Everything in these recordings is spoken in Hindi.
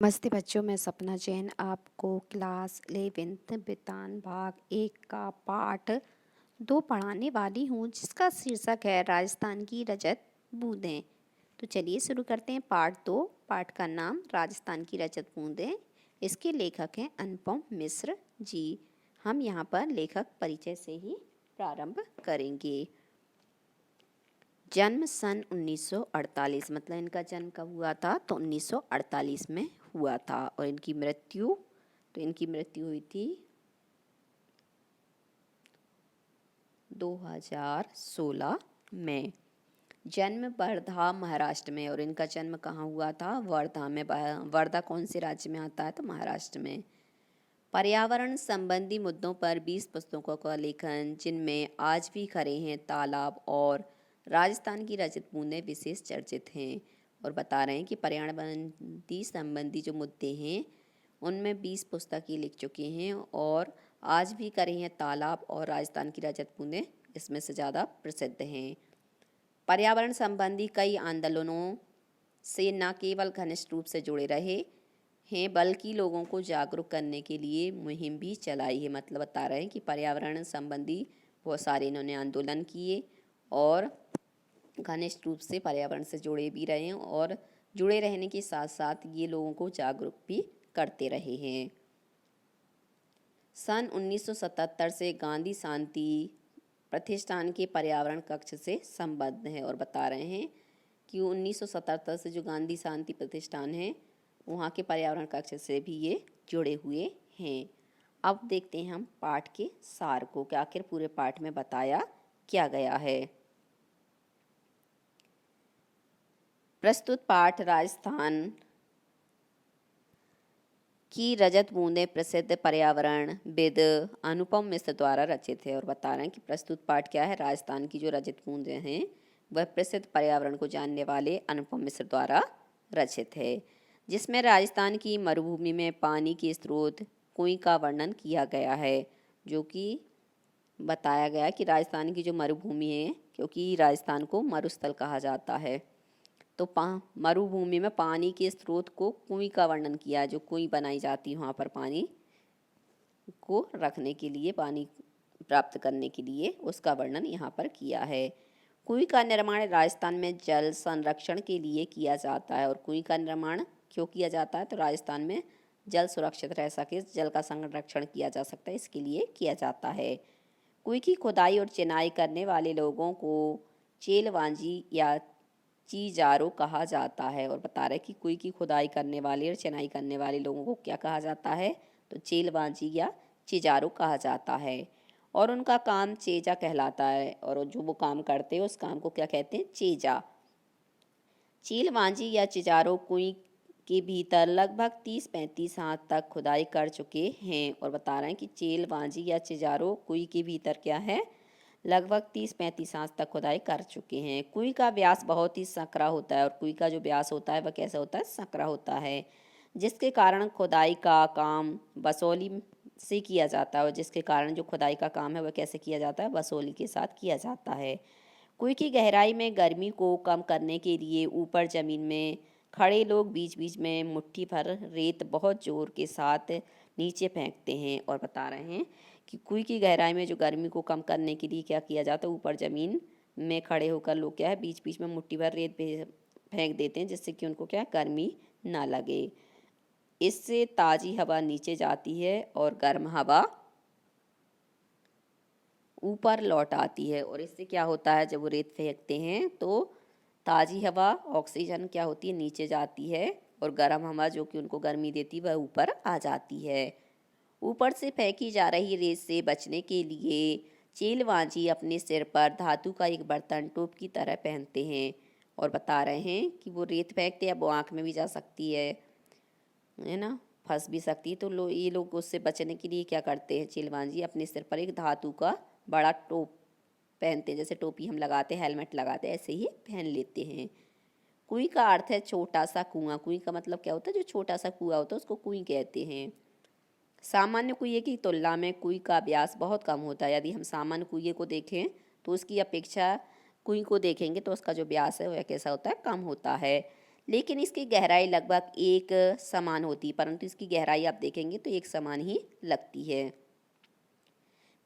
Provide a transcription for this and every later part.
नमस्ते बच्चों, मैं सपना जैन आपको क्लास 11th विज्ञान भाग 1 का पाठ 2 पढ़ाने वाली हूँ, जिसका शीर्षक है राजस्थान की रजत बूंदें। तो चलिए शुरू करते हैं पाठ 2। पाठ का नाम राजस्थान की रजत बूंदें। इसके लेखक हैं अनुपम मिश्र जी। हम यहाँ पर लेखक परिचय से ही प्रारंभ करेंगे। जन्म सन 1948, मतलब इनका जन्म कब हुआ था? तो 1948 में हुआ था। और इनकी मृत्यु हुई थी 2016 में। जन्म वर्धा महाराष्ट्र में। और इनका जन्म कहाँ हुआ था? वर्धा में। वर्धा कौन से राज्य में आता है? तो महाराष्ट्र में। पर्यावरण संबंधी मुद्दों पर 20 पुस्तकों का लेखन, जिनमें आज भी खड़े हैं तालाब और राजस्थान की रजत बूंदें विशेष चर्चित हैं। और बता रहे हैं कि पर्यावरण संबंधी जो मुद्दे हैं उनमें 20 पुस्तकें लिख चुके हैं और आज भी खड़े हैं तालाब और राजस्थान की रजत बूंदें इसमें से ज़्यादा प्रसिद्ध हैं। पर्यावरण संबंधी कई आंदोलनों से न केवल घनिष्ठ रूप से जुड़े रहे हैं, बल्कि लोगों को जागरूक करने के लिए मुहिम भी चलाई है। मतलब बता रहे हैं कि पर्यावरण संबंधी बहुत सारे इन्होंने आंदोलन किए और घनिष्ठ रूप से पर्यावरण से जुड़े भी रहे हैं और जुड़े रहने के साथ साथ ये लोगों को जागरूक भी करते रहे हैं। सन 1977 से गांधी शांति प्रतिष्ठान के पर्यावरण कक्ष से संबद्ध है। और बता रहे हैं कि 1977 से जो गांधी शांति प्रतिष्ठान है वहाँ के पर्यावरण कक्ष से भी ये जुड़े हुए हैं। अब देखते हैं हम पाठ के सार को कि आखिर पूरे पाठ में बताया क्या गया है। प्रस्तुत पाठ राजस्थान की रजत बूंदें प्रसिद्ध पर्यावरणविद अनुपम मिश्र द्वारा रचित है। और बता रहे हैं कि प्रस्तुत पाठ क्या है? राजस्थान की जो रजत बूंदें हैं वह प्रसिद्ध पर्यावरण को जानने वाले अनुपम मिश्र द्वारा रचित है, जिसमें राजस्थान की मरुभूमि में पानी के स्रोत कुएं का वर्णन किया गया है। जो कि बताया गया कि राजस्थान की जो मरुभूमि है, क्योंकि राजस्थान को मरुस्थल कहा जाता है, तो मरुभूमि में पानी के स्रोत को कुएं का वर्णन किया है। जो कुएं बनाई जाती है वहाँ पर पानी को रखने के लिए, पानी प्राप्त करने के लिए, उसका वर्णन यहाँ पर किया है। कुएं का निर्माण राजस्थान में जल संरक्षण के लिए किया जाता है। और कुएं का निर्माण क्यों किया जाता है? तो राजस्थान में जल सुरक्षित रह सके, जल का संरक्षण किया जा सकता है, इसके लिए किया जाता है। कुएं की खुदाई और चिनाई करने वाले लोगों को चेलवांजी या चीजारो कहा जाता है। और बता रहे कि कुएं की खुदाई करने वाले और चिनाई करने वाले लोगों को क्या कहा जाता है? तो चेलवांजी या चीजारो कहा जाता है। और उनका काम चेजा कहलाता है। और जो वो काम करते हैं उस काम को क्या कहते हैं? चेजा। चीलवांजी या चिजारो कुएं के भीतर लगभग 30-35 हाथ तक खुदाई कर चुके हैं। और बता रहे हैं कि चीलवांजी या चिजारो कुएं के भीतर क्या है? लगभग 30-35 हाथ तक खुदाई कर चुके हैं। कुएं का व्यास बहुत ही संकरा होता है। और कुएं का जो व्यास होता है वह कैसा होता है? संकरा होता है, जिसके कारण खुदाई का काम बसोली से किया जाता है। और जिसके कारण जो खुदाई का काम है वह कैसे किया जाता है? बसोली के साथ किया जाता है। कुएं की गहराई में गर्मी को कम करने के लिए ऊपर जमीन में खड़े लोग बीच बीच में मुट्ठी भर रेत बहुत जोर के साथ नीचे फेंकते हैं। और बता रहे हैं कि कुएं की गहराई में जो गर्मी को कम करने के लिए क्या किया जाता है? ऊपर ज़मीन में खड़े होकर लोग क्या है, बीच बीच में मुट्ठी भर रेत फेंक देते हैं, जिससे कि उनको क्या है, गर्मी ना लगे। इससे ताज़ी हवा नीचे जाती है और गर्म हवा ऊपर लौट आती है। और इससे क्या होता है? जब वो रेत फेंकते हैं तो ताज़ी हवा, ऑक्सीजन क्या होती है? नीचे जाती है और गर्म हवा जो कि उनको गर्मी देती है वह ऊपर आ जाती है। ऊपर से फेंकी जा रही रेत से बचने के लिए चेलवांजी अपने सिर पर धातु का एक बर्तन टोप की तरह पहनते हैं। और बता रहे हैं कि वो रेत फेंकते हैं, वो आँख में भी जा सकती है ना, फंस भी सकती है। तो ये लोग उससे बचने के लिए क्या करते हैं? चेलवांजी अपने सिर पर एक धातु का बड़ा टोप पहनते हैं, जैसे टोपी हम लगाते हैं, हेलमेट लगाते हैं, ऐसे ही पहन लेते हैं। कुएं का अर्थ है छोटा सा कुआं। कुएं का मतलब क्या होता है? जो छोटा सा कुआं होता है उसको कुएं कहते हैं। सामान्य कुएं की तुलना में कुएं का व्यास बहुत कम होता है। यदि हम सामान्य कुएं को देखें तो उसकी अपेक्षा कुएं को देखेंगे तो उसका जो व्यास है वह कैसा होता है? कम होता है। लेकिन इसकी गहराई लगभग एक समान होती है, परंतु इसकी गहराई आप देखेंगे तो एक समान ही लगती है।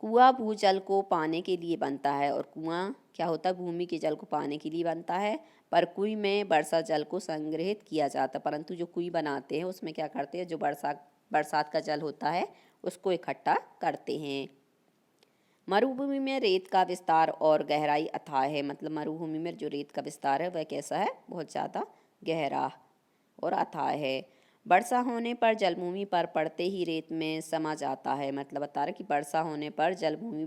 कुआं भूजल को पाने के लिए बनता है, और कुआं क्या होता है, भूमि के जल को पाने के लिए बनता है। पर कुएं में वर्षा जल को संग्रहित किया जाता है, परंतु जो कुएं बनाते हैं उसमें क्या करते हैं, जो बरसात का जल होता है उसको इकट्ठा करते हैं। मरुभूमि में रेत का विस्तार और गहराई अथाह है, मतलब मरुभूमि में जो रेत का विस्तार है वह कैसा है, बहुत ज़्यादा गहरा और अथाह है। वर्षा होने पर जलभूमि पर पड़ते ही रेत में समा जाता है, मतलब बता रहे कि वर्षा होने पर जलभूमि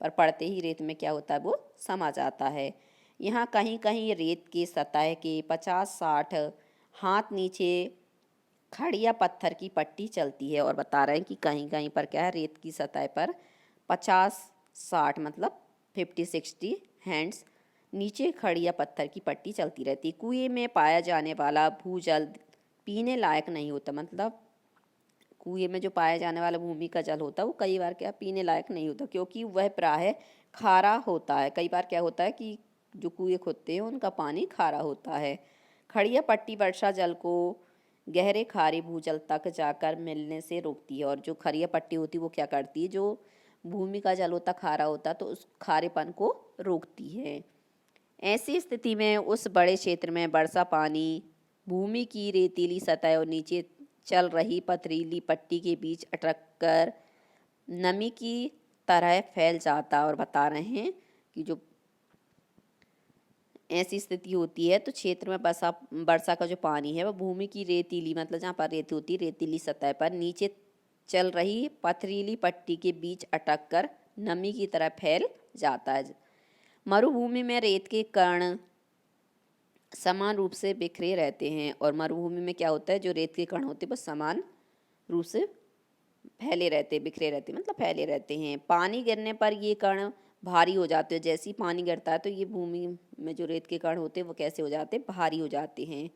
पर पड़ते ही रेत में क्या होता है, वो समा जाता है। यहाँ कहीं कहीं रेत की सतह के 50-60 हाथ नीचे खड़ या पत्थर की पट्टी चलती है, और बता रहे हैं कि कहीं कहीं पर क्या है, रेत की सतह पर 50-60 मतलब 50-60 हैंड्स नीचे खड़ी या पत्थर की पट्टी चलती रहती है। कुएं में पाया जाने वाला भूजल पीने लायक नहीं होता, मतलब कुएं में जो पाया जाने वाला भूमि का जल होता है वो कई बार क्या पीने लायक नहीं होता, क्योंकि वह प्रायः खारा होता है। कई बार क्या होता है कि जो कुएं खोदते हैं उनका पानी खारा होता है। खड़िया पट्टी वर्षा जल को गहरे खारे भूजल तक जाकर मिलने से रोकती है, और जो खड़िया पट्टी होती है वो क्या करती है, जो भूमि का जल होता खारा होता तो उस खारेपन को रोकती है। ऐसी स्थिति में उस बड़े क्षेत्र में वर्षा पानी भूमि की रेतीली सतह और नीचे चल रही पथरीली पट्टी के बीच अटक कर नमी की तरह फैल जाता, और बता रहे हैं कि जो ऐसी स्थिति होती है तो क्षेत्र में वर्षा का जो पानी है वह भूमि की रेतीली, मतलब जहाँ पर रेत होती है रेतीली सतह पर नीचे चल रही पथरीली पट्टी के बीच अटक कर नमी की तरह फैल जाता है। मरुभूमि में रेत के कण समान रूप से बिखरे रहते हैं, और मरुभूमि में क्या होता है, जो रेत के कण होते हैं वो समान रूप से फैले रहते, बिखरे रहते, मतलब फैले रहते हैं। पानी गिरने पर ये कण भारी हो जाते हैं। जैसे ही पानी गिरता है तो ये भूमि में जो रेत के कण होते हैं वो कैसे हो जाते हैं, भारी हो जाते हैं,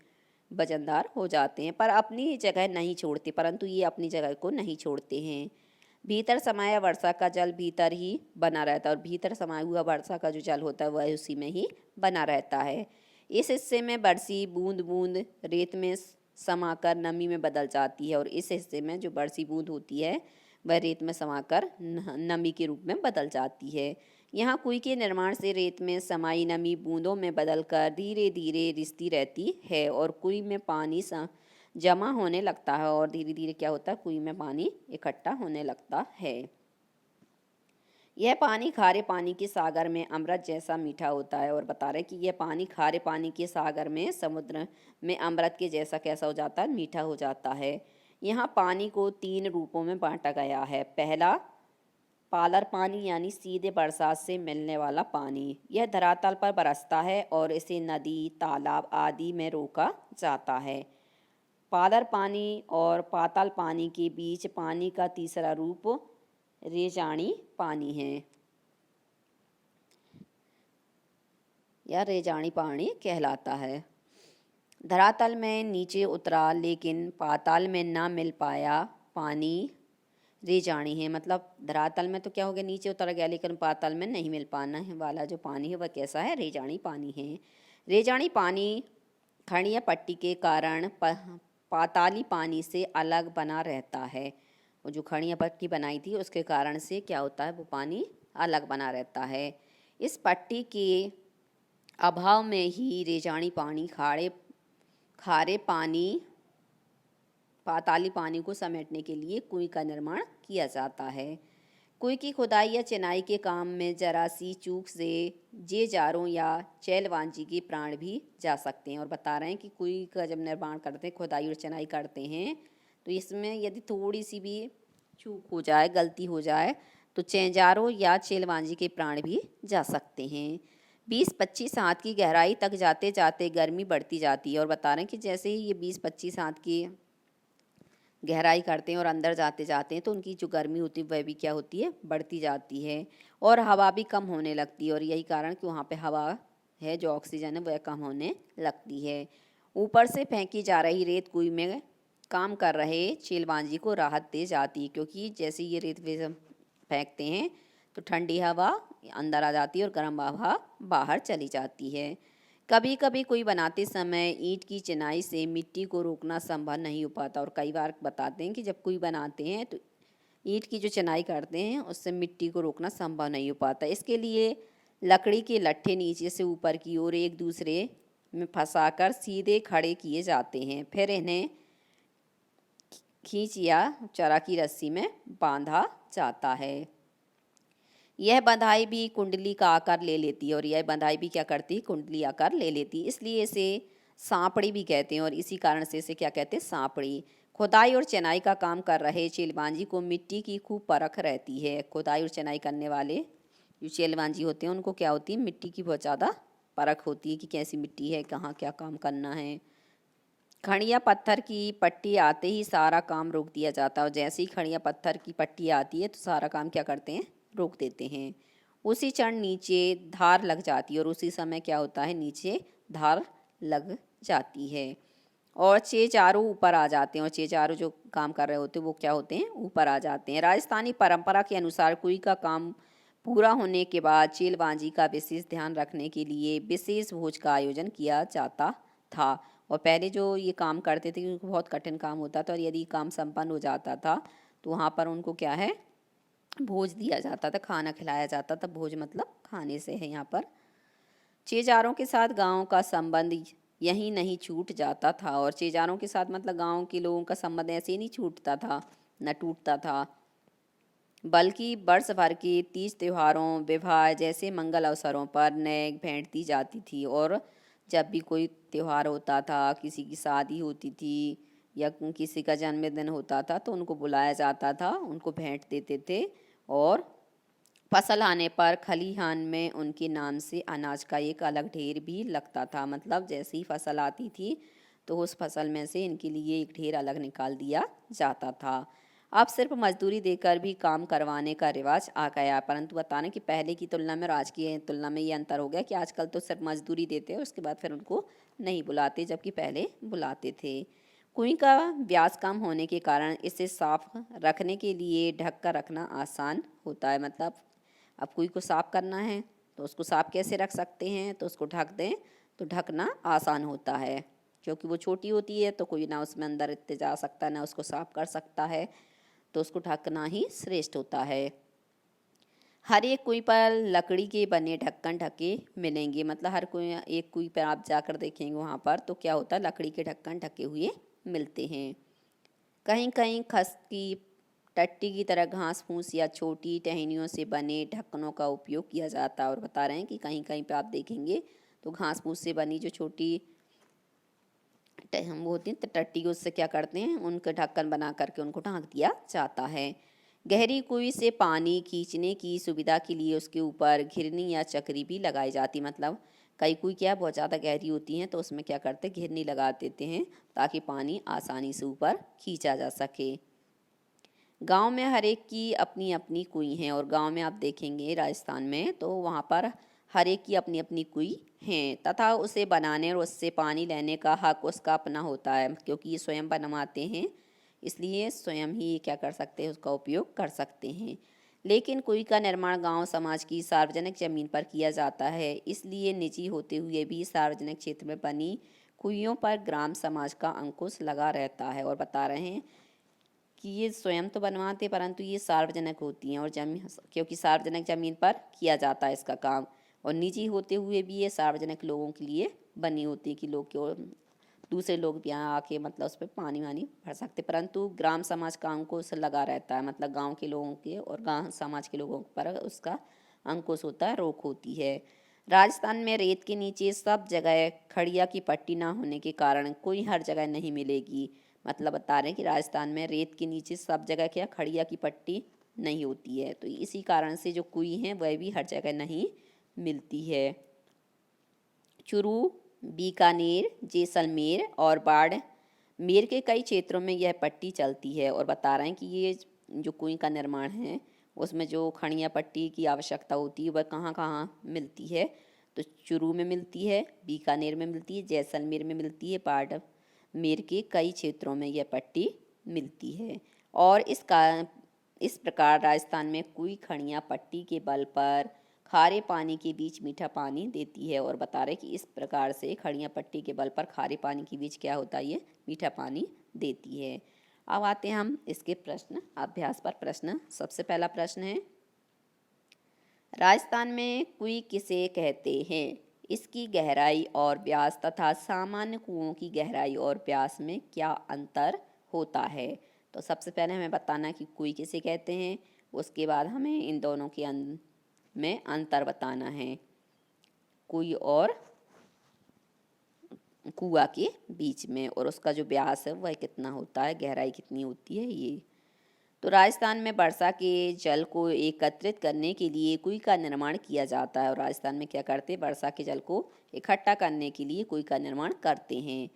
वजनदार हो जाते हैं, पर अपनी जगह नहीं छोड़ते, परंतु ये अपनी जगह को नहीं छोड़ते हैं। भीतर समाया वर्षा का जल भीतर ही बना रहता है, और भीतर समाया हुआ वर्षा का जो जल होता है वह उसी में ही बना रहता है। इस हिस्से में बरसी बूंद बूंद रेत में समाकर नमी में बदल जाती है, और इस हिस्से में जो बरसी बूंद होती है वह रेत में समाकर नमी के रूप में बदल जाती है। यहाँ कुएं के निर्माण से रेत में समाई नमी बूंदों में बदलकर धीरे धीरे रिसती रहती है, और कुएं में पानी जमा होने लगता है, और धीरे धीरे क्या होता है, कुएं में पानी इकट्ठा होने लगता है। यह पानी खारे पानी के सागर में अमृत जैसा मीठा होता है, और बता रहे कि यह पानी खारे पानी के सागर में समुद्र में अमृत के जैसा कैसा हो जाता है, मीठा हो जाता है। यहाँ पानी को 3 रूपों में बांटा गया है। पहला पालर पानी, यानी सीधे बरसात से मिलने वाला पानी। यह धरातल पर बरसता है और इसे नदी तालाब आदि में रोका जाता है। पालर पानी और पाताल पानी के बीच पानी का तीसरा रूप रेजानी पानी है, या रेजानी पानी कहलाता है। धरातल में नीचे उतरा लेकिन पाताल में ना मिल पाया पानी रेजानी है, मतलब धरातल में तो क्या हो गया, नीचे उतर गया, लेकिन पाताल में नहीं मिल पाना है वाला जो पानी है वह कैसा है, रेजानी पानी है। रेजानी पानी खड़िया पट्टी के कारण पाताली पानी से अलग बना रहता है, और जो खड़िया पट्टी बनाई थी उसके कारण से क्या होता है, वो पानी अलग बना रहता है। इस पट्टी के अभाव में ही रेजानी पानी खारे पानी पाताली पानी को समेटने के लिए कुएं का निर्माण किया जाता है। कुएं की खुदाई या चिनाई के काम में जरा सी चूक से जे जारों या चैलवांजी के प्राण भी जा सकते हैं, और बता रहे हैं कि कुएं का जब निर्माण करते हैं, खुदाई और चिनाई करते हैं, तो इसमें यदि थोड़ी सी भी चूक हो जाए, गलती हो जाए, तो चैजारों या चैलवांजी के प्राण भी जा सकते हैं। 20-25 हाथ की गहराई तक जाते जाते गर्मी बढ़ती जाती है, और बता रहे हैं कि जैसे ही ये 20-25 हाथ की गहराई करते हैं और अंदर जाते जाते हैं तो उनकी जो गर्मी होती है वह भी क्या होती है, बढ़ती जाती है, और हवा भी कम होने लगती है, और यही कारण कि वहाँ पे हवा है, जो ऑक्सीजन है वह कम होने लगती है। ऊपर से फेंकी जा रही रेत कुएं में काम कर रहे चैलवांजी को राहत दे जाती है, क्योंकि जैसे ये रेत वे फेंकते हैं तो ठंडी हवा अंदर आ जाती है और गर्म हवा बाहर चली जाती है। कभी कभी कुई बनाते समय ईंट की चिनाई से मिट्टी को रोकना संभव नहीं हो पाता, और कई बार बताते हैं कि जब कुई बनाते हैं तो ईंट की जो चिनाई करते हैं उससे मिट्टी को रोकना संभव नहीं हो पाता। इसके लिए लकड़ी के लट्ठे नीचे से ऊपर की ओर एक दूसरे में फंसाकर सीधे खड़े किए जाते हैं, फिर इन्हें खींच या चरा की रस्सी में बांधा जाता है। यह बंधाई भी कुंडली का आकार ले लेती है, और यह बंधाई भी क्या करती है, कुंडली आकार ले लेती है, इसलिए इसे सांपड़ी भी कहते हैं, और इसी कारण से इसे क्या कहते हैं, सांपड़ी। खुदाई और चिनाई का काम कर रहे चेलवांजी को मिट्टी की खूब परख रहती है। खुदाई और चिनाई करने वाले जो चेलवांजी होते हैं उनको क्या होती है, मिट्टी की बहुत ज़्यादा परख होती है कि कैसी मिट्टी है, कहाँ क्या काम करना है। खड़िया पत्थर की पट्टी आते ही सारा काम रोक दिया जाता है, और जैसे ही खड़िया पत्थर की पट्टी आती है तो सारा काम क्या करते हैं, रोक देते हैं। उसी क्षण नीचे धार लग जाती है, और उसी समय क्या होता है, नीचे धार लग जाती है और छः चारों ऊपर आ जाते हैं, और छः चारों जो काम कर रहे होते हैं वो क्या होते हैं, ऊपर आ जाते हैं। राजस्थानी परंपरा के अनुसार कुई का काम पूरा होने के बाद चेलबांजी का विशेष ध्यान रखने के लिए विशेष भोज का आयोजन किया जाता था। और पहले जो ये काम करते थे क्योंकि बहुत कठिन काम होता था, और यदि काम संपन्न हो जाता था तो वहाँ पर उनको क्या है, भोज दिया जाता था, खाना खिलाया जाता था। भोज मतलब खाने से है यहाँ पर। चेजारों के साथ गांव का संबंध यहीं नहीं छूट जाता था, और चेजारों के साथ मतलब गांव के लोगों का संबंध ऐसे ही नहीं छूटता था, न टूटता था, बल्कि वर्ष भर के तीज त्योहारों, विवाह जैसे मंगल अवसरों पर नए भेंट दी जाती थी। और जब भी कोई त्योहार होता था, किसी की शादी होती थी या किसी का जन्मदिन होता था तो उनको बुलाया जाता था, उनको भेंट देते थे। और फसल आने पर खलिहान में उनके नाम से अनाज का एक अलग ढेर भी लगता था। मतलब जैसे ही फसल आती थी तो उस फसल में से इनके लिए एक ढेर अलग निकाल दिया जाता था। अब सिर्फ मजदूरी देकर भी काम करवाने का रिवाज आ गया, परंतु बता रहे कि पहले की तुलना में और आज की तुलना में ये अंतर हो गया कि आजकल तो सिर्फ मजदूरी देते हैं, उसके बाद फिर उनको नहीं बुलाते, जबकि पहले बुलाते थे। कुएं का व्यास कम होने के कारण इसे साफ रखने के लिए ढक कर रखना आसान होता है। मतलब अब कुएं को साफ करना है तो उसको साफ कैसे रख सकते हैं, तो उसको ढक दें तो ढकना आसान होता है, क्योंकि वो छोटी होती है तो कोई ना उसमें अंदर इतने जा सकता है ना उसको साफ कर सकता है, तो उसको ढकना ही श्रेष्ठ होता है। हर एक कुएं पर लकड़ी के बने ढक्कन ढके मिलेंगे। मतलब हर कोई एक कुएं पर आप जाकर देखेंगे वहाँ पर तो क्या होता है, लकड़ी के ढक्कन ढके हुए मिलते हैं। कहीं कहीं खस की टट्टी की तरह घास फूस या छोटी टहनियों से बने ढक्कनों का उपयोग किया जाता है। और बता रहे हैं कि कहीं कहीं पे आप देखेंगे तो घास फूस से बनी जो छोटी वो होती है टट्टी, उससे क्या करते हैं, उनके ढक्कन बना करके उनको ढक दिया जाता है। गहरी कुएं से पानी खींचने की सुविधा के लिए उसके ऊपर घिरनी या चक्री भी लगाई जाती। मतलब कई कुएं क्या बहुत ज़्यादा गहरी होती हैं तो उसमें क्या करते हैं, घिरनी लगा देते हैं ताकि पानी आसानी से ऊपर खींचा जा सके। गांव में हर एक की अपनी अपनी कुएं हैं, और गांव में आप देखेंगे राजस्थान में तो वहाँ पर हर एक की अपनी अपनी कुएं हैं, तथा उसे बनाने और उससे पानी लेने का हक उसका अपना होता है, क्योंकि ये स्वयं बनवाते हैं इसलिए स्वयं ही क्या कर सकते हैं, उसका उपयोग कर सकते हैं। लेकिन कुएं का निर्माण गांव समाज की सार्वजनिक जमीन पर किया जाता है, इसलिए निजी होते हुए भी सार्वजनिक क्षेत्र में बनी कुइयों पर ग्राम समाज का अंकुश लगा रहता है। और बता रहे हैं कि ये स्वयं तो बनवाते परंतु ये सार्वजनिक होती हैं, और जमीन क्योंकि सार्वजनिक ज़मीन पर किया जाता है इसका काम, और निजी होते हुए भी ये सार्वजनिक लोगों के लिए बनी होती है कि लोग क्यों दूसरे लोग भी यहाँ आके मतलब उस पर पानी वानी भर सकते, परंतु ग्राम समाज का अंकुश लगा रहता है। मतलब गांव के लोगों के और गांव समाज के लोगों पर उसका अंकुश होता है, रोक होती है। राजस्थान में रेत के नीचे सब जगह खड़िया की पट्टी ना होने के कारण कोई हर जगह नहीं मिलेगी। मतलब बता रहे हैं कि राजस्थान में रेत के नीचे सब जगह क्या खड़िया की पट्टी नहीं होती है, तो इसी कारण से जो कुएं हैं वह भी हर जगह नहीं मिलती है। चुरू, बीकानेर, जैसलमेर और बाड़मेर के कई क्षेत्रों में यह पट्टी चलती है। और बता रहे हैं कि ये जो कुएं का निर्माण है उसमें जो खड़िया पट्टी की आवश्यकता होती है वह कहाँ कहाँ मिलती है, तो चुरू में मिलती है, बीकानेर में मिलती है, जैसलमेर में मिलती है, बाड़मेर के कई क्षेत्रों में यह पट्टी मिलती है। और इस प्रकार राजस्थान में कुएं खड़िया पट्टी के बल पर खारे पानी के बीच मीठा पानी देती है। और बता रहे कि इस प्रकार से खड़िया पट्टी के बल पर खारे पानी के बीच क्या होता है, ये मीठा पानी देती है। अब आते हैं हम इसके प्रश्न अभ्यास पर। प्रश्न, सबसे पहला प्रश्न है, राजस्थान में कुएं किसे कहते हैं? इसकी गहराई और व्यास तथा सामान्य कुओं की गहराई और व्यास में क्या अंतर होता है? तो सबसे पहले हमें बताना कि कुएं किसे कहते हैं, उसके बाद हमें इन दोनों के में अंतर बताना है, कुएं और कुआं के बीच में, और उसका जो व्यास है वह कितना होता है, गहराई कितनी होती है ये। तो राजस्थान में वर्षा के जल को एकत्रित करने के लिए कुएं का निर्माण किया जाता है। और राजस्थान में क्या करते हैं, वर्षा के जल को इकट्ठा करने के लिए कुएं का निर्माण करते हैं।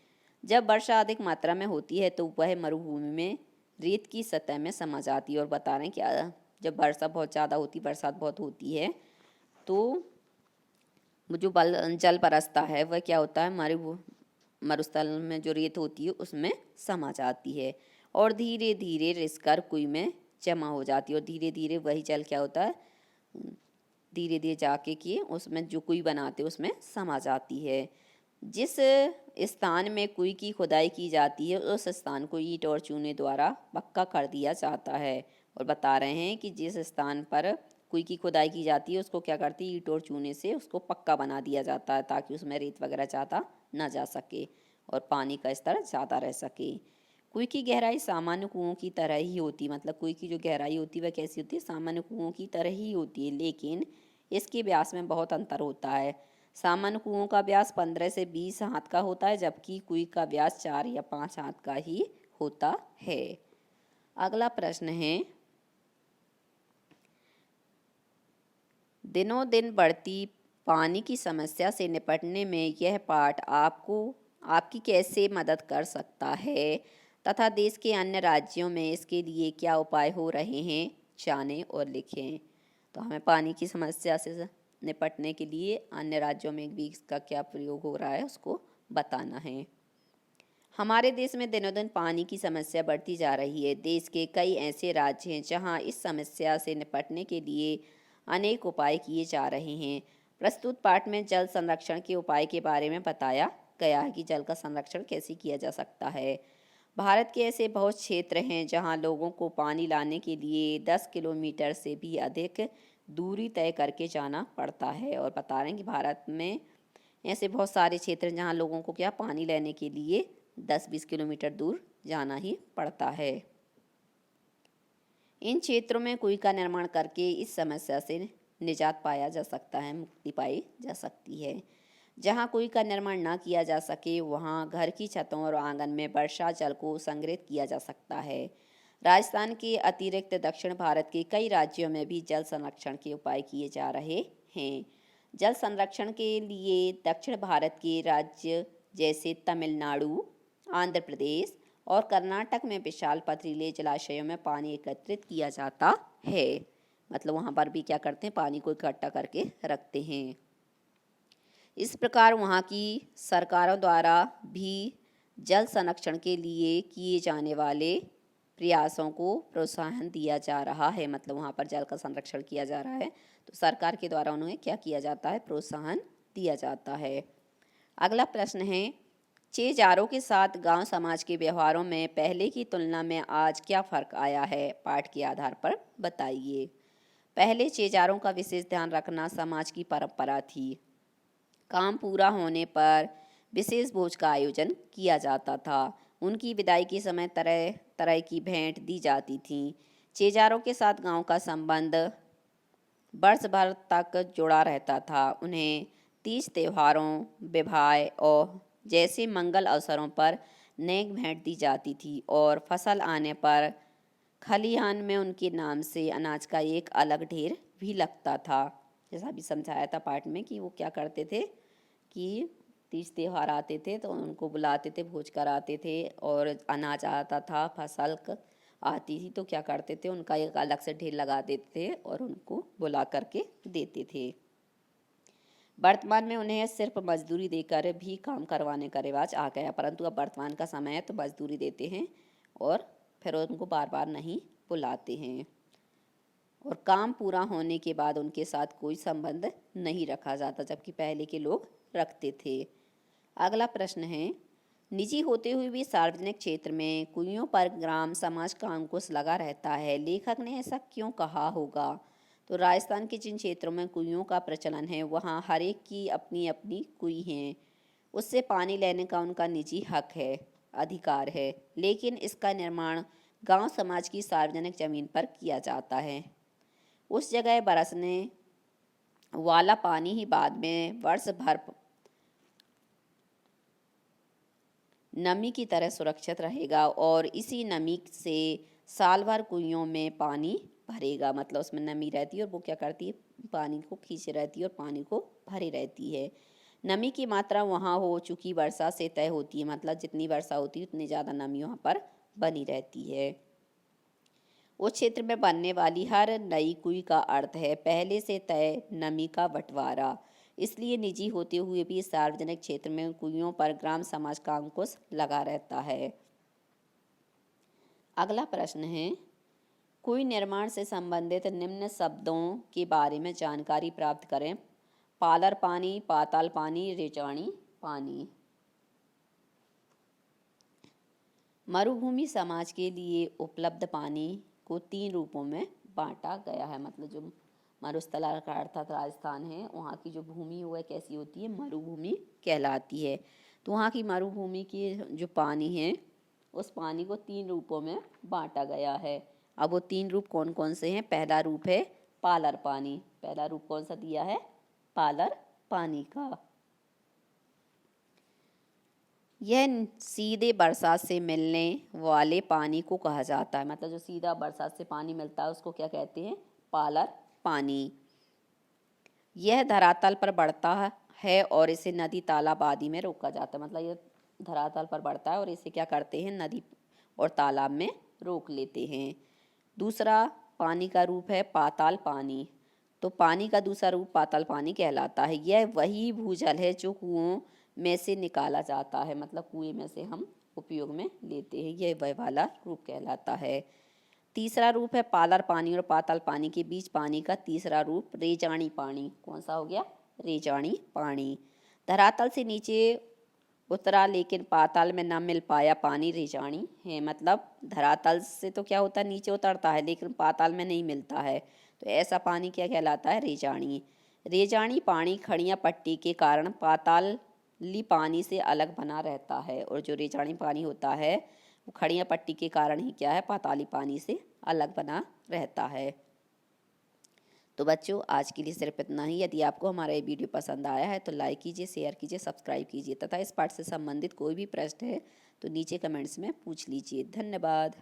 जब वर्षा अधिक मात्रा में होती है तो वह मरुभूमि में रेत की सतह में समा जाती है। और बता रहे हैं कि जब वर्षा बहुत ज़्यादा होती, बरसात बहुत होती है, तो जो जल बरसता है वह क्या होता है, मरुस्थल में जो रेत होती है उसमें समा जाती है और धीरे धीरे रिसकर कुएं में जमा हो जाती है। और धीरे धीरे वही जल क्या होता है, धीरे धीरे जाके कि उसमें जो कुएं बनाते उसमें समा जाती है। जिस स्थान में कुएं की खुदाई की जाती है उस स्थान को ईंट और चूने द्वारा पक्का कर दिया जाता है। और बता रहे हैं कि जिस स्थान पर कुएं की खुदाई की जाती है उसको क्या करती है, ईंट और चूने से उसको पक्का बना दिया जाता है ताकि उसमें रेत वगैरह ज़्यादा ना जा सके और पानी का स्तर ज़्यादा रह सके। कुएं की गहराई सामान्य कुओं की तरह ही होती है, मतलब कुएं की जो गहराई होती है वह कैसी होती है, सामान्य कुओं की तरह ही होती है, लेकिन इसके व्यास में बहुत अंतर होता है। सामान्य कुओं का व्यास 15 से 20 हाथ का होता है, जबकि कुएं का व्यास 4 या 5 हाथ का ही होता है। अगला प्रश्न है, दिनों दिन बढ़ती पानी की समस्या से निपटने में यह पाठ आपकी कैसे मदद कर सकता है तथा देश के अन्य राज्यों में इसके लिए क्या उपाय हो रहे हैं, जानें और लिखें। तो हमें पानी की समस्या से निपटने के लिए अन्य राज्यों में भी इसका क्या प्रयोग हो रहा है उसको बताना है। हमारे देश में दिनों दिन पानी की समस्या बढ़ती जा रही है। देश के कई ऐसे राज्य हैं जहां इस समस्या से निपटने के लिए अनेक उपाय किए जा रहे हैं। प्रस्तुत पाठ में जल संरक्षण के उपाय के बारे में बताया गया है कि जल का संरक्षण कैसे किया जा सकता है। भारत के ऐसे बहुत क्षेत्र हैं जहां लोगों को पानी लाने के लिए 10 किलोमीटर से भी अधिक दूरी तय करके जाना पड़ता है। और बता रहे हैं कि भारत में ऐसे बहुत सारे क्षेत्र हैं जहाँ लोगों को क्या पानी लेने के लिए 10-20 किलोमीटर दूर जाना ही पड़ता है। इन क्षेत्रों में कुएं का निर्माण करके इस समस्या से निजात पाया जा सकता है, मुक्ति पाई जा सकती है। जहाँ कुएं का निर्माण ना किया जा सके वहाँ घर की छतों और आंगन में वर्षा जल को संग्रहित किया जा सकता है। राजस्थान के अतिरिक्त दक्षिण भारत के कई राज्यों में भी जल संरक्षण के उपाय किए जा रहे हैं। जल संरक्षण के लिए दक्षिण भारत के राज्य जैसे तमिलनाडु, आंध्र प्रदेश और कर्नाटक में विशाल पथरीले जलाशयों में पानी एकत्रित किया जाता है। मतलब वहाँ पर भी क्या करते हैं, पानी को इकट्ठा करके रखते हैं। इस प्रकार वहाँ की सरकारों द्वारा भी जल संरक्षण के लिए किए जाने वाले प्रयासों को प्रोत्साहन दिया जा रहा है। मतलब वहाँ पर जल का संरक्षण किया जा रहा है तो सरकार के द्वारा उन्हें क्या किया जाता है, प्रोत्साहन दिया जाता है। अगला प्रश्न है, चेजारों के साथ गांव समाज के व्यवहारों में पहले की तुलना में आज क्या फर्क आया है, पाठ के आधार पर बताइए। पहले चेजारों का विशेष ध्यान रखना समाज की परंपरा थी। काम पूरा होने पर विशेष भोज का आयोजन किया जाता था। उनकी विदाई के समय तरह तरह की भेंट दी जाती थी। चेजारों के साथ गांव का संबंध वर्ष भर तक जुड़ा रहता था। उन्हें तीज त्योहारों, विवाह और जैसे मंगल अवसरों पर नेक भेंट दी जाती थी और फसल आने पर खलिहान में उनके नाम से अनाज का एक अलग ढेर भी लगता था। जैसा भी समझाया था पाठ में कि वो क्या करते थे कि तीज त्योहार आते थे तो उनको बुलाते थे, भोज कराते थे और अनाज आता था, फसल आती थी तो क्या करते थे, उनका एक अलग से ढेर लगा देते थे और उनको बुला करके देते थे। वर्तमान में उन्हें सिर्फ मजदूरी देकर भी काम करवाने का रिवाज आ गया, परंतु अब वर्तमान का समय है तो मजदूरी देते हैं और फिर उनको बार बार नहीं बुलाते हैं। और काम पूरा होने के बाद उनके साथ कोई संबंध नहीं रखा जाता, जबकि पहले के लोग रखते थे। अगला प्रश्न है, निजी होते हुए भी सार्वजनिक क्षेत्र में कुइयों पर ग्राम समाज का अंकुश लगा रहता है, लेखक ने ऐसा क्यों कहा होगा? तो राजस्थान के जिन क्षेत्रों में कुइयों का प्रचलन है वहाँ हर एक की अपनी अपनी कुई हैं, उससे पानी लेने का उनका निजी हक है, अधिकार है, लेकिन इसका निर्माण गांव समाज की सार्वजनिक जमीन पर किया जाता है। उस जगह बरसने वाला पानी ही बाद में वर्ष भर नमी की तरह सुरक्षित रहेगा और इसी नमी से साल भर कुइयों में पानी भरेगा। मतलब उसमें नमी रहती है और वो क्या करती है, पानी को खींचे रहती है और पानी को भरे रहती है। नमी की मात्रा वहाँ हो चूँकि वर्षा से तय होती है, मतलब जितनी वर्षा होती है उतनी ज़्यादा नमी वहाँ पर बनी रहती है। उस क्षेत्र में बनने वाली हर नई कुई का अर्थ है पहले से तय नमी का बंटवारा। इसलिए निजी होते हुए भी सार्वजनिक क्षेत्र में कुइयों पर ग्राम समाज का अंकुश लगा रहता है। अगला प्रश्न है, कुई निर्माण से संबंधित निम्न शब्दों के बारे में जानकारी प्राप्त करें। पालर पानी, पाताल पानी, रेचाणी पानी। मरुभूमि समाज के लिए उपलब्ध पानी को 3 रूपों में बांटा गया है। मतलब जो मरुस्थला का अर्थात राजस्थान है, वहाँ की जो भूमि वह कैसी होती है, मरुभूमि कहलाती है। तो वहाँ की मरुभूमि की जो पानी है उस पानी को 3 रूपों में बांटा गया है। अब वो 3 रूप कौन कौन से हैं? पहला रूप है पालर पानी। पहला रूप कौन सा दिया है? पालर पानी का। यह सीधे बरसात से मिलने वाले पानी को कहा जाता है। मतलब जो सीधा बरसात से पानी मिलता है उसको क्या कहते हैं? पालर पानी। यह धरातल पर बढ़ता है और इसे नदी तालाब आदि में रोका जाता है। मतलब यह धरातल पर बढ़ता है और इसे क्या करते हैं? नदी और तालाब में रोक लेते हैं। दूसरा पानी का रूप है पाताल पानी। तो पानी का दूसरा रूप पाताल पानी कहलाता है। यह वही भूजल है जो कुओं में से निकाला जाता है, मतलब कुएं में से हम उपयोग में लेते हैं, यह वह वाला रूप कहलाता है। तीसरा रूप है पालर पानी और पाताल पानी के बीच पानी का तीसरा रूप रेजाणी पानी। कौन सा हो गया? रेजाणी पानी। धरातल से नीचे उतरा लेकिन पाताल में न मिल पाया पानी रेजाणी है। मतलब धरातल से तो क्या होता है, नीचे उतरता है लेकिन पाताल में नहीं मिलता है, तो ऐसा पानी क्या कहलाता है? रेजाणी। रेजाणी पानी खड़िया पट्टी के कारण पाताली पानी से अलग बना रहता है, और जो रेजाणी पानी होता है वो खड़िया पट्टी के कारण ही क्या है? पाताली पानी से अलग बना रहता है। तो बच्चों आज के लिए सिर्फ इतना ही। यदि आपको हमारा ये वीडियो पसंद आया है तो लाइक कीजिए, शेयर कीजिए, सब्सक्राइब कीजिए तथा इस पाठ से संबंधित कोई भी प्रश्न है तो नीचे कमेंट्स में पूछ लीजिए। धन्यवाद।